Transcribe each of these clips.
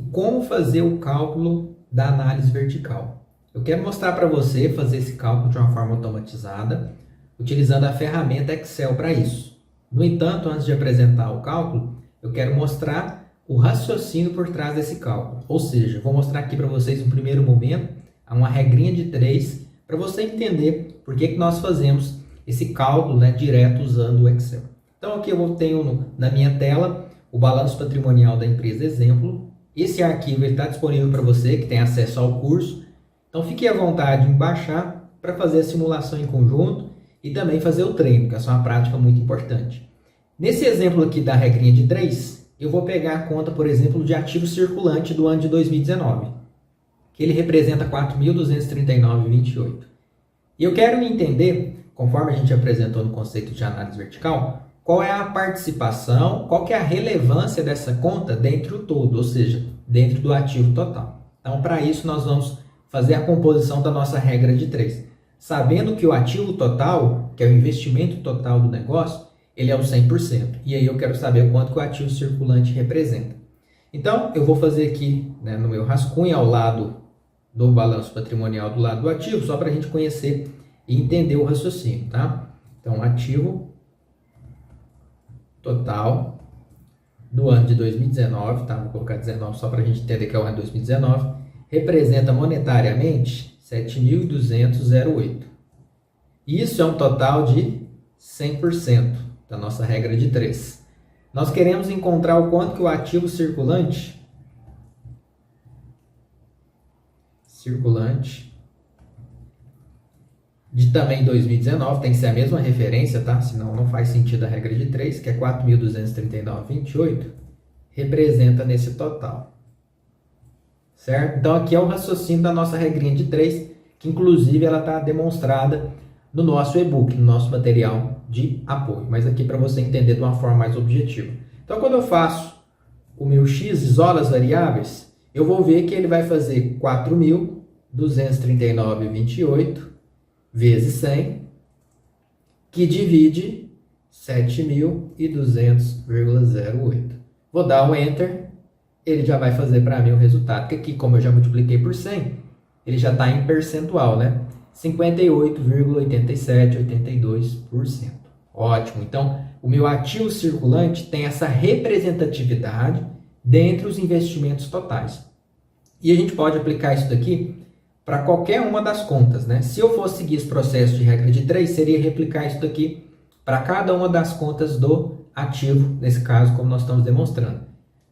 e como fazer o cálculo da análise vertical. Eu quero mostrar para você fazer esse cálculo de uma forma automatizada, utilizando a ferramenta Excel para isso. No entanto, antes de apresentar o cálculo, eu quero mostrar o raciocínio por trás desse cálculo. Ou seja, vou mostrar aqui para vocês no primeiro momento uma regrinha de 3 para você entender por que nós fazemos esse cálculo, direto usando o Excel. Então aqui eu tenho na minha tela o balanço patrimonial da empresa exemplo. Esse arquivo está disponível para você que tem acesso ao curso. Então fique à vontade em baixar para fazer a simulação em conjunto e também fazer o treino, que é uma prática muito importante. Nesse exemplo aqui da regrinha de 3, eu vou pegar a conta, por exemplo, de ativo circulante do ano de 2019, que ele representa 4.239,28. E eu quero entender, conforme a gente apresentou no conceito de análise vertical, qual é a participação, qual que é a relevância dessa conta dentro do todo, ou seja, dentro do ativo total. Então, para isso, nós vamos fazer a composição da nossa regra de 3. Sabendo que o ativo total, que é o investimento total do negócio, ele é o 100%. E aí eu quero saber o quanto que o ativo circulante representa. Então, eu vou fazer aqui no meu rascunho, ao lado do balanço patrimonial, do lado do ativo, só para a gente conhecer e entender o raciocínio, tá? Então, ativo total do ano de 2019, tá? Vou colocar 19 só para a gente entender que é o ano de 2019, representa monetariamente 7.208. Isso é um total de 100% da nossa regra de 3. Nós queremos encontrar o quanto que o ativo circulante de também 2019, tem que ser a mesma referência, tá? Senão não faz sentido a regra de 3, que é 4.239,28, representa nesse total. Certo? Então aqui é o raciocínio da nossa regrinha de 3, que inclusive ela está demonstrada no nosso e-book, no nosso material de apoio. Mas aqui para você entender de uma forma mais objetiva. Então quando eu faço o meu x, isola as variáveis, eu vou ver que ele vai fazer 4.239,28 vezes 100, que divide 7.200,08. Vou dar um Enter, ele já vai fazer para mim o resultado, que aqui, como eu já multipliquei por 100, ele já está em percentual, 58,8782%. Ótimo, então o meu ativo circulante tem essa representatividade dentre os investimentos totais. E a gente pode aplicar isso daqui para qualquer uma das contas, Se eu fosse seguir esse processo de regra de 3, seria replicar isso daqui para cada uma das contas do ativo, nesse caso, como nós estamos demonstrando.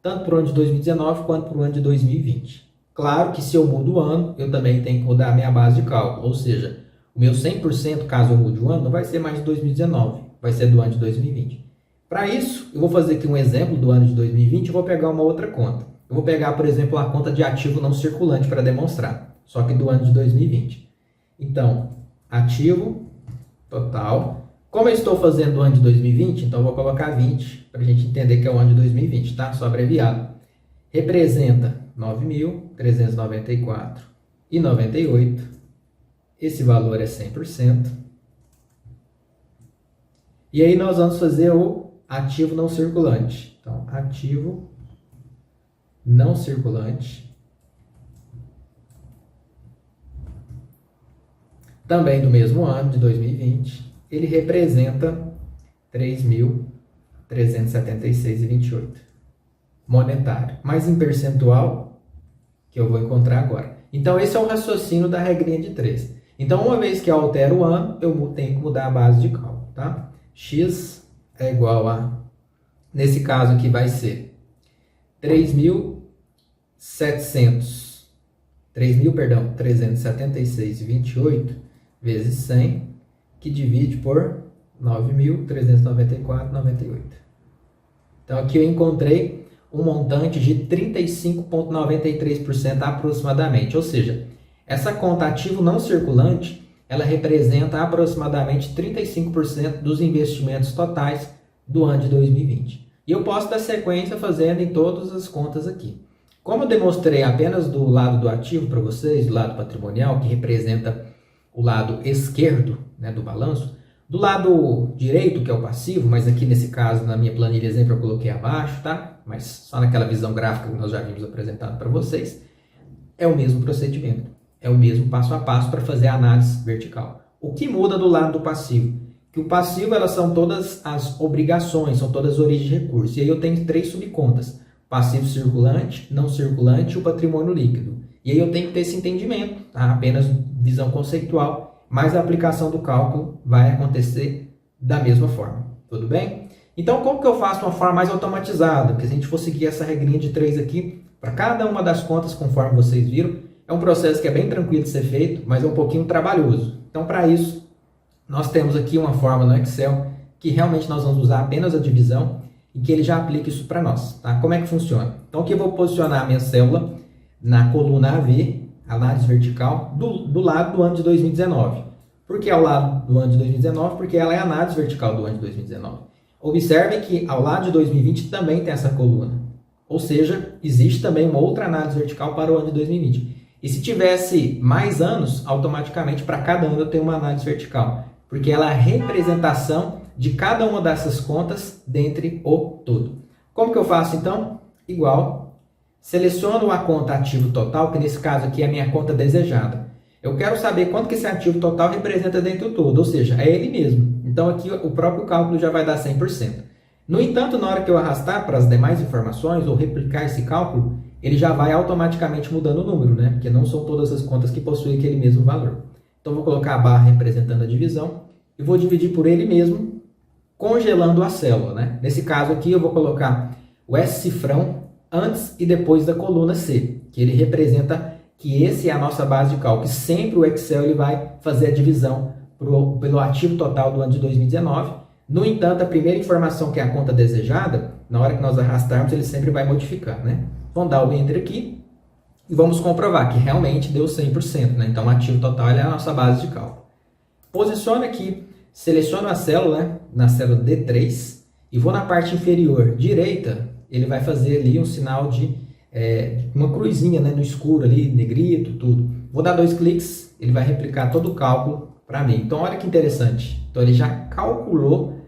Tanto para o ano de 2019 quanto para o ano de 2020. Claro que se eu mudo o ano, eu também tenho que mudar a minha base de cálculo, ou seja, o meu 100%, caso eu mude o ano, não vai ser mais de 2019, vai ser do ano de 2020. Para isso, eu vou fazer aqui um exemplo do ano de 2020 e vou pegar uma outra conta. Eu vou pegar, por exemplo, a conta de ativo não circulante para demonstrar, só que do ano de 2020. Então, ativo total. Como eu estou fazendo do ano de 2020, então eu vou colocar 20 para a gente entender que é o ano de 2020, tá? Só abreviado. Representa 9.394,98. Esse valor é 100%. E aí nós vamos fazer o ativo não circulante. Então, ativo não circulante. Também do mesmo ano, de 2020, ele representa 3.376,28 monetário, mas em percentual, que eu vou encontrar agora. Então, esse é o raciocínio da regrinha de 3. Então, uma vez que eu altero o ano, eu tenho que mudar a base de cálculo, tá? X é igual a, nesse caso aqui vai ser 376,28 vezes 100, que divide por 9.394,98. Então, aqui eu encontrei um montante de 35,93% aproximadamente. Ou seja, essa conta ativo não circulante, ela representa aproximadamente 35% dos investimentos totais do ano de 2020. E eu posso dar sequência fazendo em todas as contas aqui. Como eu demonstrei apenas do lado do ativo para vocês, do lado patrimonial, que representa o lado esquerdo do balanço, do lado direito, que é o passivo, mas aqui nesse caso, na minha planilha exemplo, eu coloquei abaixo, tá? mas só naquela visão gráfica que nós já vimos apresentado para vocês, é o mesmo procedimento, é o mesmo passo a passo para fazer a análise vertical. O que muda do lado do passivo? Que o passivo, elas são todas as obrigações, são todas as origens de recursos. E aí eu tenho 3 subcontas: passivo circulante, não circulante e o patrimônio líquido. E aí eu tenho que ter esse entendimento, tá? Apenas visão conceitual, mas a aplicação do cálculo vai acontecer da mesma forma. Tudo bem? Então, como que eu faço de uma forma mais automatizada? Porque se a gente for seguir essa regrinha de 3 aqui, para cada uma das contas, conforme vocês viram, é um processo que é bem tranquilo de ser feito, mas é um pouquinho trabalhoso. Então, para isso, nós temos aqui uma forma no Excel que realmente nós vamos usar apenas a divisão e que ele já aplica isso para nós. Tá? Como é que funciona? Então, aqui eu vou posicionar a minha célula na coluna AV, análise vertical, do lado do ano de 2019. Por que ao lado do ano de 2019? Porque ela é a análise vertical do ano de 2019. Observe que ao lado de 2020 também tem essa coluna. Ou seja, existe também uma outra análise vertical para o ano de 2020. E se tivesse mais anos, automaticamente para cada ano eu tenho uma análise vertical. Porque ela é a representação de cada uma dessas contas dentre o todo. Como que eu faço então? Igual, seleciono a conta ativo total, que nesse caso aqui é a minha conta desejada. Eu quero saber quanto que esse ativo total representa dentro do todo, ou seja, é ele mesmo. Então aqui o próprio cálculo já vai dar 100%. No entanto, na hora que eu arrastar para as demais informações ou replicar esse cálculo, ele já vai automaticamente mudando o número, né? Porque não são todas as contas que possuem aquele mesmo valor. Então vou colocar a barra representando a divisão e vou dividir por ele mesmo, congelando a célula, né? Nesse caso aqui eu vou colocar o S cifrão antes e depois da coluna C, que ele representa que esse é a nossa base de cálculo. E sempre o Excel ele vai fazer a divisão pelo ativo total do ano de 2019. No entanto, a primeira informação, que é a conta desejada, na hora que nós arrastarmos, ele sempre vai modificar, né? Vamos dar o Enter aqui e vamos comprovar que realmente deu 100%, né? Então, o ativo total é a nossa base de cálculo. Posiciono aqui, seleciono a célula, né? Na célula D3 e vou na parte inferior direita, ele vai fazer ali um sinal de uma cruzinha, né? No escuro ali, negrito, tudo. Vou dar 2 cliques, ele vai replicar todo o cálculo para mim. Então, olha que interessante. Então, ele já calculou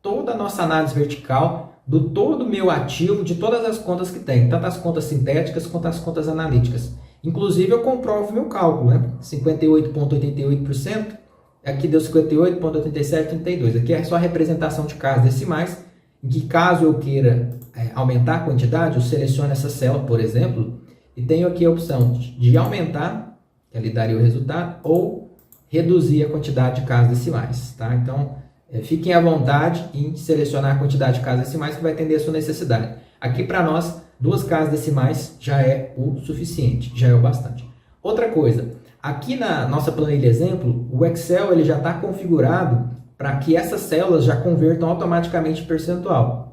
toda a nossa análise vertical do todo o meu ativo, de todas as contas que tem, tanto as contas sintéticas quanto as contas analíticas. Inclusive, eu comprovo meu cálculo, né? 58,88%, aqui deu 58,8732. Aqui é só a representação de casas decimais, em que caso eu queira aumentar a quantidade, eu seleciono essa célula, por exemplo, e tenho aqui a opção de aumentar, que ali daria o resultado, ou reduzir a quantidade de casas decimais, tá? Então, fiquem à vontade em selecionar a quantidade de casas decimais que vai atender a sua necessidade. Aqui para nós, 2 casas decimais já é o suficiente, já é o bastante. Outra coisa, aqui na nossa planilha exemplo, o Excel ele já está configurado para que essas células já convertam automaticamente em percentual.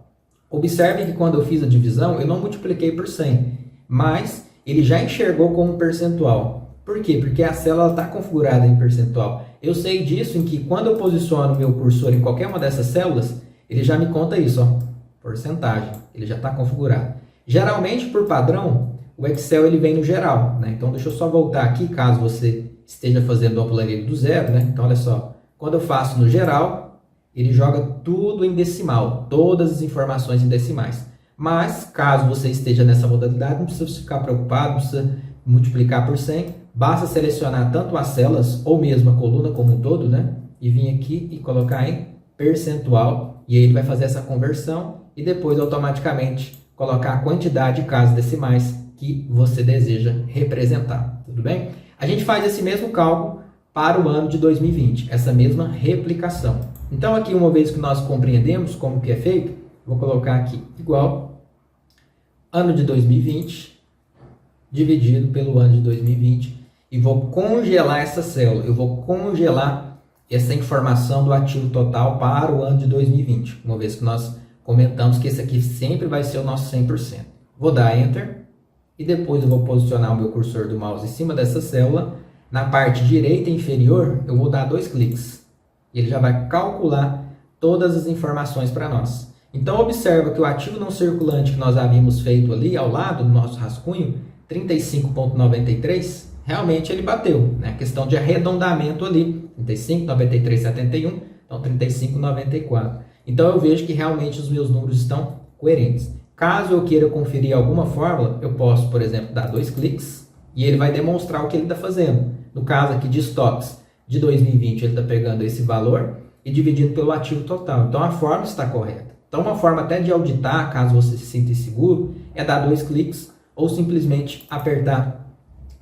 Observe que quando eu fiz a divisão, eu não multipliquei por 100, mas ele já enxergou como percentual. Por quê? Porque a célula está configurada em percentual. Eu sei disso em que quando eu posiciono o meu cursor em qualquer uma dessas células, ele já me conta isso, ó, porcentagem. Ele já está configurado. Geralmente, por padrão, o Excel ele vem no geral, né? Então, deixa eu só voltar aqui, caso você esteja fazendo uma planilha do zero, né? Então, olha só. Quando eu faço no geral, ele joga tudo em decimal, todas as informações em decimais. Mas, caso você esteja nessa modalidade, não precisa ficar preocupado, não precisa multiplicar por 100. Basta selecionar tanto as células ou mesmo a coluna como um todo, né? E vir aqui e colocar em percentual. E aí ele vai fazer essa conversão e depois automaticamente colocar a quantidade de casas decimais que você deseja representar. Tudo bem? A gente faz esse mesmo cálculo para o ano de 2020, essa mesma replicação. Então aqui, uma vez que nós compreendemos como que é feito, vou colocar aqui igual ano de 2020 dividido pelo ano de 2020 e vou congelar essa célula. Eu vou congelar essa informação do ativo total para o ano de 2020, uma vez que nós comentamos que esse aqui sempre vai ser o nosso 100%. Vou dar Enter e depois eu vou posicionar o meu cursor do mouse em cima dessa célula. Na parte direita inferior, eu vou dar 2 cliques. E ele já vai calcular todas as informações para nós. Então, observa que o ativo não circulante que nós havíamos feito ali ao lado do nosso rascunho, 35,93, realmente ele bateu, né? Questão de arredondamento ali, 35,93,71, então 35,94. Então, eu vejo que realmente os meus números estão coerentes. Caso eu queira conferir alguma fórmula, eu posso, por exemplo, dar 2 cliques e ele vai demonstrar o que ele está fazendo. No caso aqui de estoques de 2020, ele está pegando esse valor e dividindo pelo ativo total. Então a fórmula está correta. Então uma forma até de auditar, caso você se sinta inseguro, é dar 2 cliques ou simplesmente apertar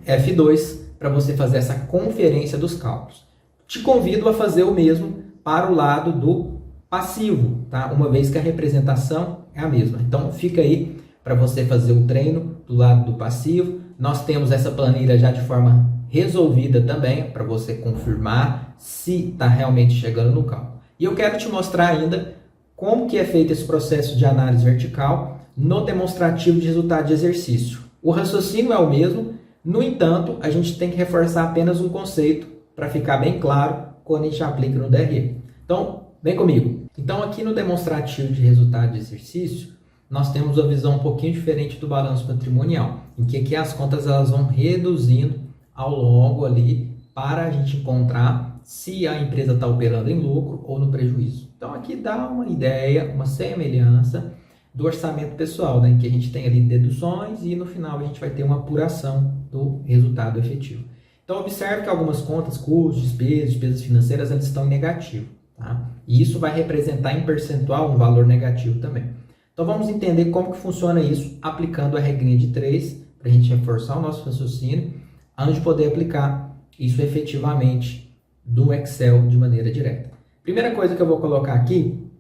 F2 para você fazer essa conferência dos cálculos. Te convido a fazer o mesmo para o lado do passivo, tá? Uma vez que a representação é a mesma. Então fica aí para você fazer o treino do lado do passivo. Nós temos essa planilha já de forma resolvida também, para você confirmar se está realmente chegando no cálculo. E eu quero te mostrar ainda como que é feito esse processo de análise vertical no demonstrativo de resultado de exercício. O raciocínio é o mesmo, no entanto, a gente tem que reforçar apenas um conceito para ficar bem claro quando a gente aplica no DRE. Então, vem comigo. Então, aqui no demonstrativo de resultado de exercício, nós temos uma visão um pouquinho diferente do balanço patrimonial, em que aqui as contas elas vão reduzindo ao longo ali para a gente encontrar se a empresa está operando em lucro ou no prejuízo. Então, aqui dá uma ideia, uma semelhança do orçamento pessoal, né, em que a gente tem ali deduções e no final a gente vai ter uma apuração do resultado efetivo. Então, observe que algumas contas, custos, despesas financeiras, elas estão em negativo. Tá? E isso vai representar em percentual um valor negativo também. Então vamos entender como que funciona isso aplicando a regrinha de 3 para a gente reforçar o nosso raciocínio antes de poder aplicar isso efetivamente do Excel de maneira direta. Primeira coisa que eu vou colocar aqui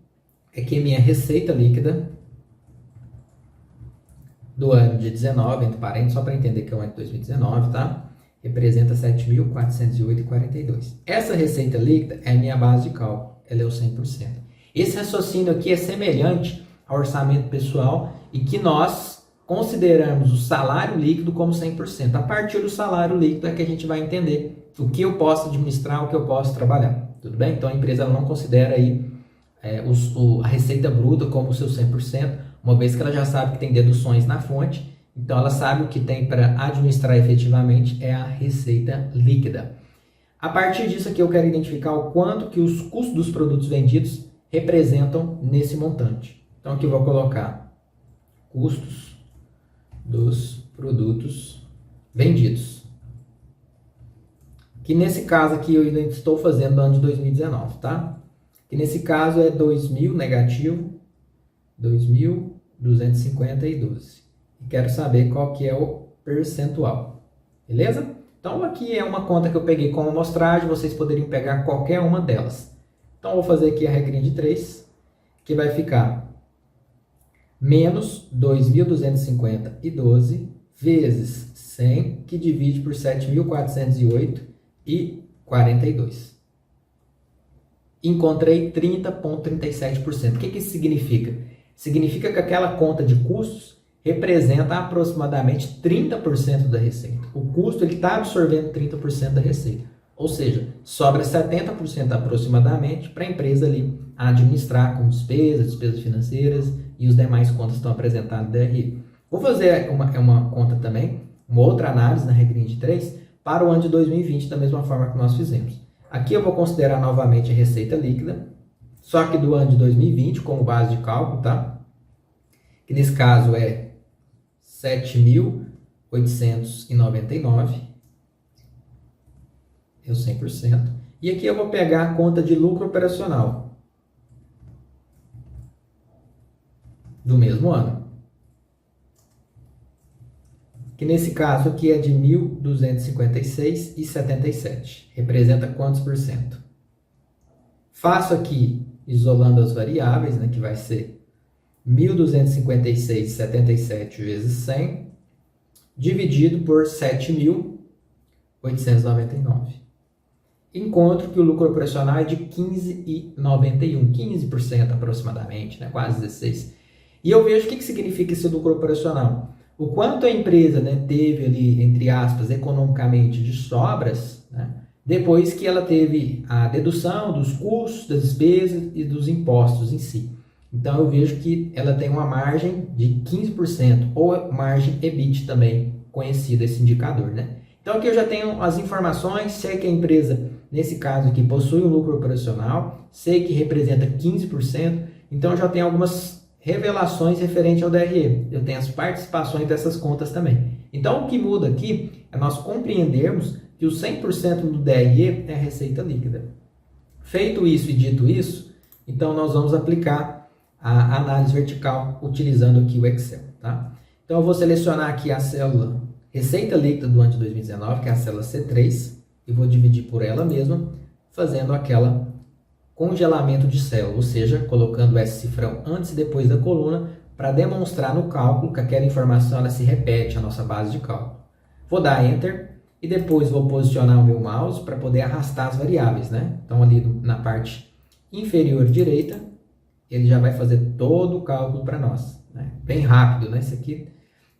é que minha receita líquida do ano de 19, entre parênteses, só para entender que é o ano de 2019, tá? Representa 7.408,42. Essa receita líquida é a minha base de cálculo, ela é o 100%. Esse raciocínio aqui é semelhante ao orçamento pessoal e que nós consideramos o salário líquido como 100%. A partir do salário líquido é que a gente vai entender o que eu posso administrar, o que eu posso trabalhar. Tudo bem? Então a empresa ela não considera aí a receita bruta como o seu 100%, uma vez que ela já sabe que tem deduções na fonte. Então, ela sabe o que tem para administrar efetivamente é a receita líquida. A partir disso aqui, eu quero identificar o quanto que os custos dos produtos vendidos representam nesse montante. Então, aqui eu vou colocar custos dos produtos vendidos. Que nesse caso aqui, eu ainda estou fazendo no ano de 2019, tá? Que nesse caso é 2.000 negativo, 2.250,12. Quero saber qual que é o percentual, beleza? Então aqui é uma conta que eu peguei como amostragem, vocês poderiam pegar qualquer uma delas. Então vou fazer aqui a regrinha de 3, que vai ficar menos 2.250,12 vezes 100, que divide por 7.408,42. Encontrei 30,37%. O que isso significa? Significa que aquela conta de custos representa aproximadamente 30% da receita. O custo está absorvendo 30% da receita. Ou seja, sobra 70% aproximadamente para a empresa ali administrar com despesas financeiras e os demais contas estão apresentadas no DRE. Vou fazer uma conta também, uma outra análise na regrinha de 3 para o ano de 2020, da mesma forma que nós fizemos. Aqui eu vou considerar novamente a receita líquida, só que do ano de 2020 como base de cálculo, tá? Que nesse caso é 7.899, é o 100%. E aqui eu vou pegar a conta de lucro operacional do mesmo ano. Que nesse caso aqui é de 1.256,77. Representa quantos por cento? Faço aqui, isolando as variáveis, né, que vai ser 1.256,77 vezes 100, dividido por 7.899. Encontro que o lucro operacional é de 15,91, 15% aproximadamente, né? Quase 16%. E eu vejo o que significa esse lucro operacional. O quanto a empresa, né, teve ali, entre aspas, economicamente de sobras, né, depois que ela teve a dedução dos custos, das despesas e dos impostos em si. Então, eu vejo que ela tem uma margem de 15%, ou margem EBIT também, conhecida esse indicador, né? Então, aqui eu já tenho as informações, sei que a empresa, nesse caso aqui, possui um lucro operacional, sei que representa 15%, então eu já tenho algumas revelações referente ao DRE. Eu tenho as participações dessas contas também. Então, o que muda aqui é nós compreendermos que o 100% do DRE é a receita líquida. Feito isso e dito isso, então nós vamos aplicar a análise vertical utilizando aqui o Excel. Tá? Então, eu vou selecionar aqui a célula receita líquida do ano de 2019, que é a célula C3, e vou dividir por ela mesma, fazendo aquela congelamento de célula, ou seja, colocando esse cifrão antes e depois da coluna para demonstrar no cálculo que aquela informação ela se repete, a nossa base de cálculo. Vou dar Enter e depois vou posicionar o meu mouse para poder arrastar as variáveis, né? Então ali na parte inferior direita, ele já vai fazer todo o cálculo para nós, né? Bem rápido, né? Isso aqui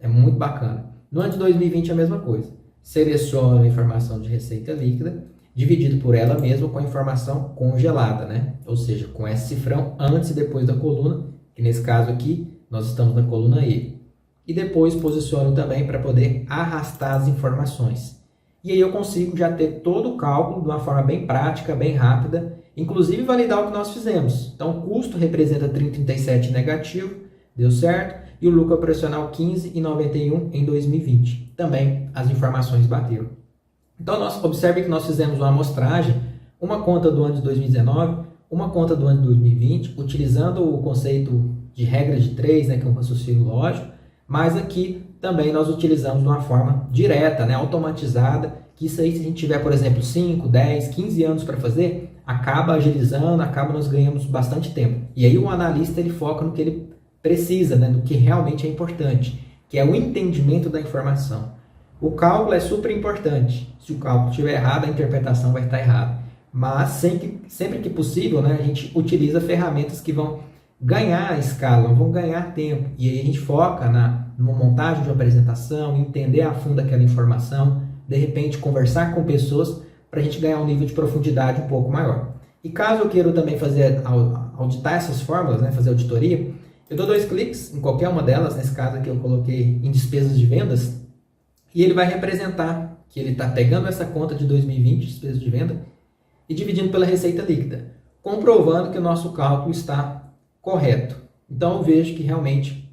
é muito bacana. No ano de 2020 é a mesma coisa. Seleciono a informação de receita líquida, dividido por ela mesma com a informação congelada, né? Ou seja, com esse cifrão antes e depois da coluna, que nesse caso aqui, nós estamos na coluna E. E depois posiciono também para poder arrastar as informações. E aí eu consigo já ter todo o cálculo de uma forma bem prática, bem rápida, inclusive validar o que nós fizemos. Então, o custo representa 30,37 negativo, deu certo, e o lucro operacional 15,91 em 2020. Também as informações bateram. Então, observe que nós fizemos uma amostragem, uma conta do ano de 2019, uma conta do ano de 2020, utilizando o conceito de regra de 3, né, que é um raciocínio lógico, mas aqui também nós utilizamos de uma forma direta, né, automatizada, que isso aí, se a gente tiver, por exemplo, 5, 10, 15 anos para fazer, acaba agilizando, nós ganhamos bastante tempo. E aí o analista ele foca no que ele precisa, né, no que realmente é importante, que é o entendimento da informação. O cálculo é super importante. Se o cálculo estiver errado, a interpretação vai estar errada. Mas sempre que possível, né, a gente utiliza ferramentas que vão ganhar escala, vão ganhar tempo. E aí a gente foca numa montagem de uma apresentação, entender a fundo aquela informação, de repente conversar com pessoas para a gente ganhar um nível de profundidade um pouco maior. E caso eu queira também auditar essas fórmulas, né, fazer auditoria, eu dou 2 cliques em qualquer uma delas, nesse caso aqui eu coloquei em despesas de vendas, e ele vai representar que ele está pegando essa conta de 2020, despesas de venda, e dividindo pela receita líquida, comprovando que o nosso cálculo está correto. Então eu vejo que realmente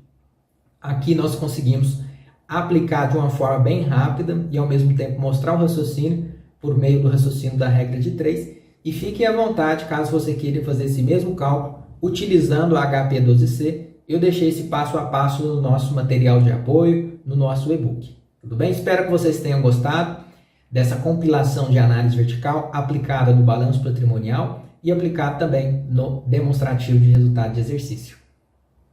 aqui nós conseguimos aplicar de uma forma bem rápida e ao mesmo tempo mostrar o raciocínio por meio do raciocínio da regra de 3. E fique à vontade caso você queira fazer esse mesmo cálculo utilizando a HP12C. Eu deixei esse passo a passo no nosso material de apoio, no nosso e-book. Tudo bem? Espero que vocês tenham gostado dessa compilação de análise vertical aplicada no balanço patrimonial e aplicada também no demonstrativo de resultado de exercício.